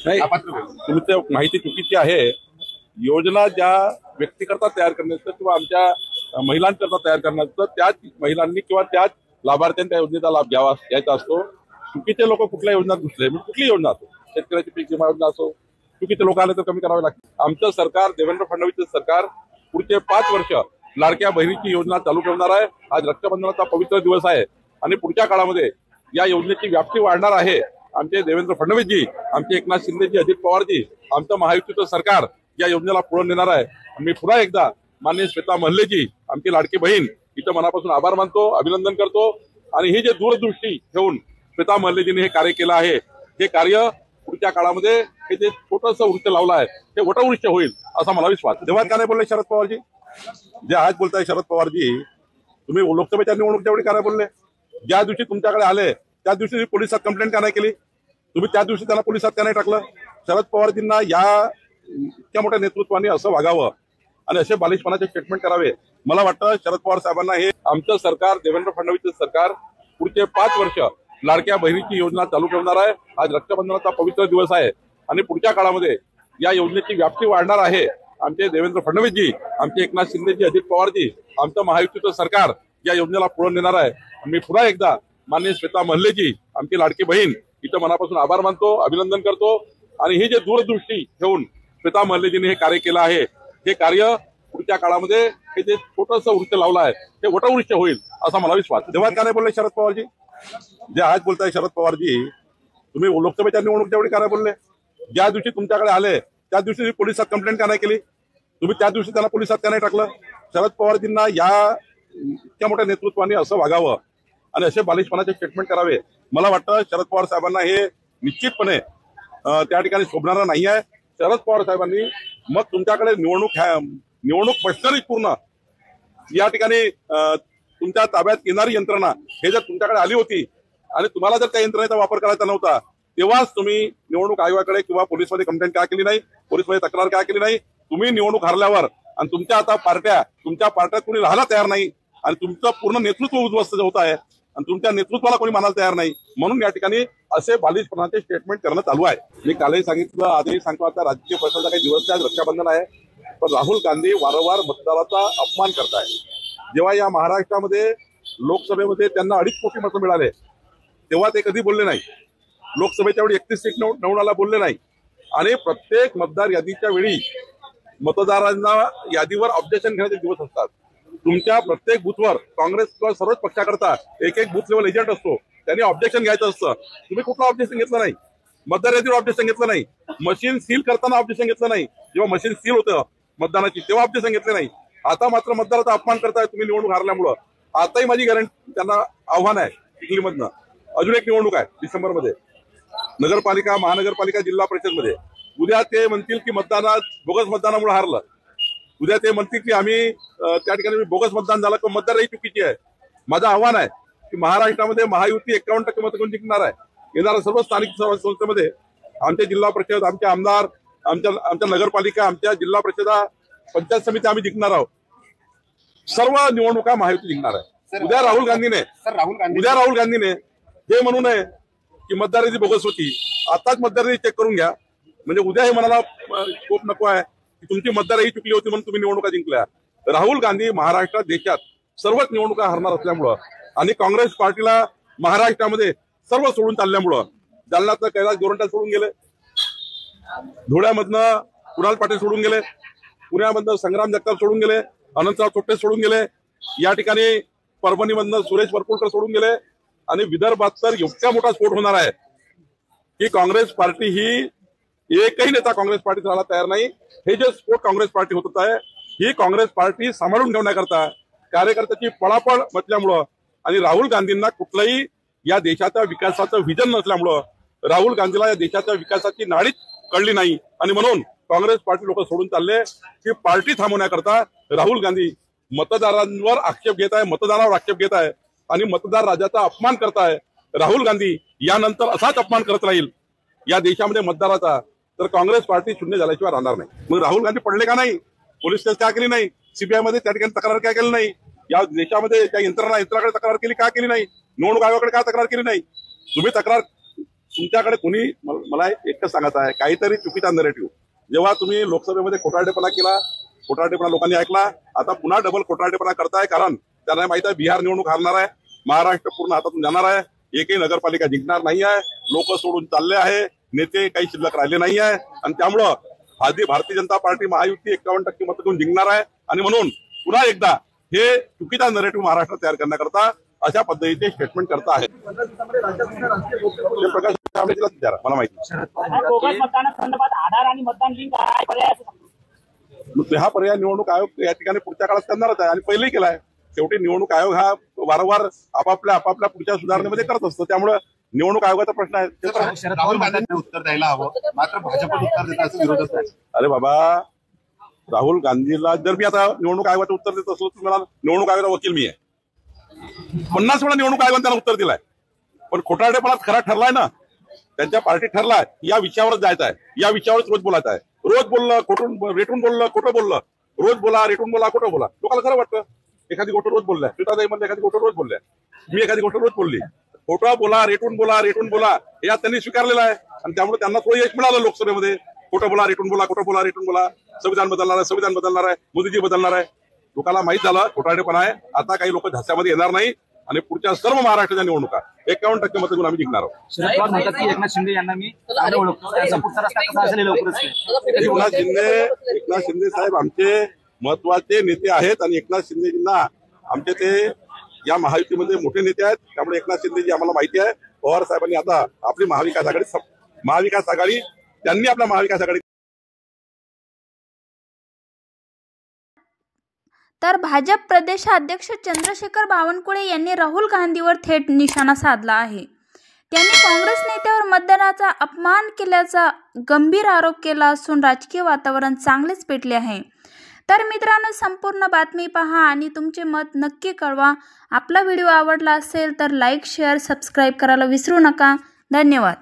नाही, तुमची माहिती चुकीची आहे। योजना ज्या व्यक्तीकरता तयार करण्याचं किंवा आमच्या महिलांकरता तयार करण्याचं त्याच महिलांनी किंवा त्याच लाभार्थ्यांनी त्या योजनेचा लाभ घ्यायचा असतो। चुकीचे लोक कुठल्या योजनात घुसले, म्हणजे कुठली योजना असो, शेतकऱ्याची पीक विमा योजना असो, चुकीचे लोक आले तर कमी करावे लागते। आमचं सरकार, देवेंद्र फडणवीसचं सरकार पुढचे 5 वर्ष लाडक्या बहिणीची योजना चालू ठेवणार आहे। आज रक्षाबंधनाचा पवित्र दिवस आहे आणि पुढच्या काळामध्ये या योजनेची व्याप्ती वाढणार आहे। आमचे देवेंद्र फडणवीसजी, आमचे एकनाथ शिंदेजी, अजित पवारजी, आमचं महायुतीचं सरकार या योजनेला पुढे नेणार आहे। मी पुन्हा एकदा माननीय श्वेता महल्लेजी, आमची लाडकी बहीण, इथं मनापासून आभार मानतो, अभिनंदन करतो। आणि ही जे दूरदृष्टी ठेवून श्वेता महल्लेजीने हे कार्य केलं आहे, हे कार्य पुढच्या काळामध्ये हे जे छोटंसं वृक्ष लावलं आहे ते वटवृक्ष होईल असा मला विश्वास। तेव्हा का नाही बोलले शरद पवारजी? जे आज बोलताय शरद पवारजी, तुम्ही लोकसभेच्या निवडणुकीच्या वेळी का नाही बोलले? ज्या दिवशी तुमच्याकडे आले त्या दिवशी पोलिसात कंप्लेंट का नाही केली? तुम्ही त्या दिवशी त्यांना पोलिसात का नाही टाकलं? शरद पवारजींना या इतक्या मोठ्या नेतृत्वाने असं वागावं आणि असे बालिशपणाचे स्टेटमेंट करावे। मला वाटतं शरद पवार साहेबांना हे आमचं सरकार, देवेंद्र फडणवीसचं सरकार पुढचे 5 वर्ष लाडक्या बहिणीची योजना चालू ठेवणार आहे। आज रक्षाबंधनाचा पवित्र दिवस आहे आणि पुढच्या काळामध्ये या योजनेची व्याप्ती वाढणार आहे। आमचे देवेंद्र फडणवीसजी, आमचे एकनाथ शिंदेजी, अजित पवारजी, आमचं महायुतीचं सरकार या योजनेला पुढे नेणार आहे। मी पुन्हा एकदा माननीय श्वेता महल्लेजी, आमची लाडकी बहीण, इथं मनापासून आभार मानतो, अभिनंदन करतो। आणि ही जे दूरदृष्टी ठेवून श्वेता महल्लेजीने हे कार्य केलं आहे, हे कार्य पुढच्या काळामध्ये हे जे छोटंसं वृक्ष लावलं आहे ते वटवृक्ष होईल असा मला विश्वास। तेव्हा का नाही बोलले शरद पवारजी? जे आज बोलताय शरद पवारजी, तुम्ही लोकसभेच्या निवडणुकीच्या वेळी का नाही बोलले? ज्या दिवशी तुमच्याकडे आले त्या दिवशी पोलिसात कंप्लेंट का नाही केली? तुम्ही त्या दिवशी त्यांना पोलिसात का नाही टाकलं? शरद पवारजींना या इतक्या मोठ्या नेतृत्वाने असं वागावं आणि असे बालिशपणाचे स्टेटमेंट करावे। मला वाटतं शरद पवार साहेबांना हे निश्चितपणे त्या ठिकाणी शोभणारं नाही आहे। शरद पवार साहेबांनी मग तुमच्याकडे निवडणूक बसणारी पूर्ण या ठिकाणी तुमच्या ताब्यात येणारी यंत्रणा हे जर तुमच्याकडे आली होती आणि तुम्हाला जर त्या यंत्रणेचा वापर करायचा नव्हता, तेव्हाच तुम्ही निवडणूक आयोगाकडे किंवा पोलिसमध्ये कंप्लेंट का केली नाही, पोलिसमध्ये तक्रार का केली नाही? तुम्ही निवडणूक हरल्यावर आणि तुमच्या आता तुमच्या पार्ट्यात कोणी राहायला तयार नाही आणि तुमचं पूर्ण नेतृत्व उद्ध्वस्त होत आहे आणि तुमच्या नेतृत्वाला कोणी मानायला तयार नाही, म्हणून या ठिकाणी असे बालिशपणाचे स्टेटमेंट करणं चालू आहे। मी कालही सांगितलं, आजही सांगतो, आता राजकीय पक्षाचा काही दिवस आज रक्षाबंधन आहे, पण राहुल गांधी वारंवार मतदाराचा अपमान करताय। जेव्हा या महाराष्ट्रामध्ये लोकसभेमध्ये त्यांना 2.5 कोटी मतं मिळाले तेव्हा ते कधी बोलले नाही। लोकसभेच्या वेळी 31 सीट निवडून बोलले नाही आणि प्रत्येक मतदार यादीच्या वेळी मतदारांना यादीवर ऑब्जेक्शन घेण्याचे दिवस असतात। तुमच्या प्रत्येक बूथवर काँग्रेस किंवा सर्वच पक्षाकरता एक बूथ लेवल एजंट असतो, त्यांनी ऑब्जेक्शन घ्यायचं असतं। तुम्ही कुठलं ऑब्जेक्शन घेतलं नाही? मतदार यादीवर ऑब्जेक्शन घेतलं नाही, मशीन सील करताना ऑब्जेक्शन घेतलं नाही, जेव्हा मशीन सील होतं मतदानाची तेव्हा ऑब्जेक्शन घेतले नाही। आता मात्र मतदाराचा अपमान करताय तुम्ही निवडणूक हारल्यामुळं। आताही माझी गॅरंटी त्यांना आव्हान आहे, चिखलीमधनं अजून एक निवडणूक आहे डिसेंबरमध्ये, नगरपालिका, महानगरपालिका, जिल्हा परिषदमध्ये। उद्या ते म्हणतील की बोगस मतदानामुळे हारलं, उद्या ते म्हणतील की आम्ही त्या ठिकाणी बोगस मतदान झालं किंवा मतदारही चुकीची आहे। माझं आव्हान आहे की महाराष्ट्रामध्ये महायुती 51% मतं घेऊन जिंकणार आहे। येणाऱ्या सर्व स्थानिक संस्थेमध्ये आमच्या जिल्हा परिषद, आमचे आमदार, आमच्या नगरपालिका, आमच्या जिल्हा परिषदा, पंचायत समिती आम्ही जिंकणार आहोत। सर्व निवडणुका महायुती जिंकणार आहे। उद्या राहुल गांधीने हे म्हणू नये की मतदाराची बोगस होती, आताच मतदाराची चेक करून घ्या, म्हणजे उद्या हे म्हणाला खूप नको आहे की तुमची मतदारही चुकली होती म्हणून तुम्ही निवडणुका जिंकल्या। राहुल गांधी महाराष्ट्रात, देशात सर्वच निवडणुका हरणार असल्यामुळं आणि काँग्रेस पार्टीला महाराष्ट्रामध्ये सर्व सोडून चालल्यामुळं, जालन्यातनं कैलास गोरंट्याल सोडून गेले, धुळ्यामधनं कुणाल पाटील सोडून गेले, पुण्यामधनं संग्राम जगताप सोडून गेले, अनंतराव चोपटे सोडून गेले, या ठिकाणी परभणीमधनं सुरेश वरपुडकर सोडून गेले आणि विदर्भात तर इतका मोठा स्फोट होणार आहे की काँग्रेस पार्टी ही एकही नेता काँग्रेस पार्टीत राहायला तयार नाही। हे जे स्फोट काँग्रेस पार्टी होत आहे, ही काँग्रेस पार्टी सांभाळून ठेवण्याकरता कार्यकर्त्याची पळापळ म्हटल्यामुळं आणि राहुल गांधींना कुठलंही या देशाच्या विकासाचं व्हिजन नसल्यामुळं, राहुल गांधीला या देशाच्या विकासाची नाडीच कळली नाही आणि म्हणून काँग्रेस पार्टी लोक सोडून चालले की पार्टी थांबवण्याकरता राहुल गांधी मतदारांवर आक्षेप घेत आहे, मतदारावर आक्षेप घेत आहे आणि मतदार राजाचा अपमान करताय। राहुल गांधी यानंतर असाच अपमान करत राहील या देशामध्ये मतदाराचा, तर काँग्रेस पार्टी शून्य झाल्याशिवाय राहणार नाही। मग राहुल गांधी पडले का नाही? पोलीस केस का केली नाही? सीबीआय मध्ये त्या ठिकाणी तक्रार का केली नाही? या देशामध्ये त्या यंत्रणाकडे तक्रार केली का केली नाही? निवडणूक आयोगाकडे का तक्रार केली नाही? तुम्ही तक्रार तुमच्याकडे कुणी मला एकच सांगायचं आहे, काहीतरी चुकीचा नरेटिव्ह. जेव्हा तुम्ही लोकसभेमध्ये खोटारडेपणा केला, खोटारडेपणा लोकांनी ऐकला, आता पुन्हा डबल खोटारडेपणा करताय. कारण त्यांना माहित आहे बिहार निवडणूक हारणार आहे, महाराष्ट्र पूर्ण हातातून जाणार आहे, एकही नगरपालिका जिंकणार नाही आहे, लोक सोडून चालले आहे, नेते काही शिल्लक राहिले नाही आहे. आणि त्यामुळं भारतीय जनता पार्टी महायुती 51% मतं घेऊन जिंकणार आहे. आणि म्हणून पुन्हा एकदा हे चुकीचा नरेटिव्ह महाराष्ट्रात तयार करण्याकरता अशा पद्धतीचे स्टेटमेंट करता आहेत. प्रकाश जावडेकरला विचारा, मला माहिती. हा पर्याय निवडणूक आयोग या ठिकाणी पुढच्या काळात करणारच आहे आणि पहिलेही केलाय. शेवटी निवडणूक आयोग हा वारंवार आपापल्या पुढच्या सुधारणेमध्ये करत असतो. त्यामुळे निवडणूक आयोगाचा प्रश्न आहे. राहुल गांधींनी उत्तर द्यायला हवं, मात्र भाजप उत्तर देत असं विरोधच नाही. अरे बाबा, राहुल गांधीला जर मी आता निवडणूक आयोगाचं उत्तर देत असलो तर मला निवडणूक आयोगाचा वकील मी आहे. 50 वेळा निवडणूक आयोगाने त्यांना उत्तर दिलाय. पण खोटारडेपणाच खरा ठरलाय ना, त्यांच्या पार्टी ठरलाय या विषयावरच जायचं आहे, या विषयावरच रोज बोलायचं आहे. रोज बोललं रेटून बोललं, खोटं बोललं, रोज बोला, रेटून बोला, खोटं बोला. लोकांना खरं वाटतं एखादी गोष्ट रोज बोललाय. सीताताई मध्ये एखादी गोष्ट रोज बोलल्या, मी एखादी गोष्ट रोज बोलली. खोटा बोला, रेटून बोला या त्यांनी स्वीकारलेला आहे. आणि त्यामुळे त्यांना थोडं यश मिळालं लोकसभेमध्ये. खोटं बोला, रेटून बोला, खोटं बोला, रेटून बोला. संविधान बदलणार आहे, मोदीजी बदलणार आहे. लोकांना माहित झालं खोटारडेपणा आहे. आता काही लोक झास्यामध्ये येणार नाही आणि पुढच्या सर्व महाराष्ट्राच्या निवडणुका 51% मतं घेऊन आम्ही जिंकणार आहोत. शरद पवार म्हणतात की एकनाथ शिंदे यांना मी चांगलं ओळखतो, त्याचा पुढचा रस्ता कसा असेल लवकरच. एकनाथ शिंदे साहेब आमचे महत्वाचे नेते आहेत आणि एकनाथ शिंदेजींना आमचे ते या महायुतीमध्ये मोठे नेते आहेत. त्यामुळे एकनाथ शिंदेजी आम्हाला माहिती आहे. पवार साहेबांनी आता आपली महाविकास आघाडी त्यांनी आपल्या महाविकास आघाडी. तर भाजप प्रदेशाध्यक्ष चंद्रशेखर बावनकुळे यांनी राहुल गांधीवर थेट निशाणा साधला आहे. त्यांनी काँग्रेस नेत्यावर मतदानाचा अपमान केल्याचा गंभीर आरोप केला असून राजकीय वातावरण चांगलेच पेटले आहे. तर मित्रांनो, संपूर्ण बातमी पहा आणि तुमचे मत नक्की कळवा. आपला व्हिडिओ आवडला असेल तर लाईक, शेअर, सबस्क्राईब करायला विसरू नका. धन्यवाद.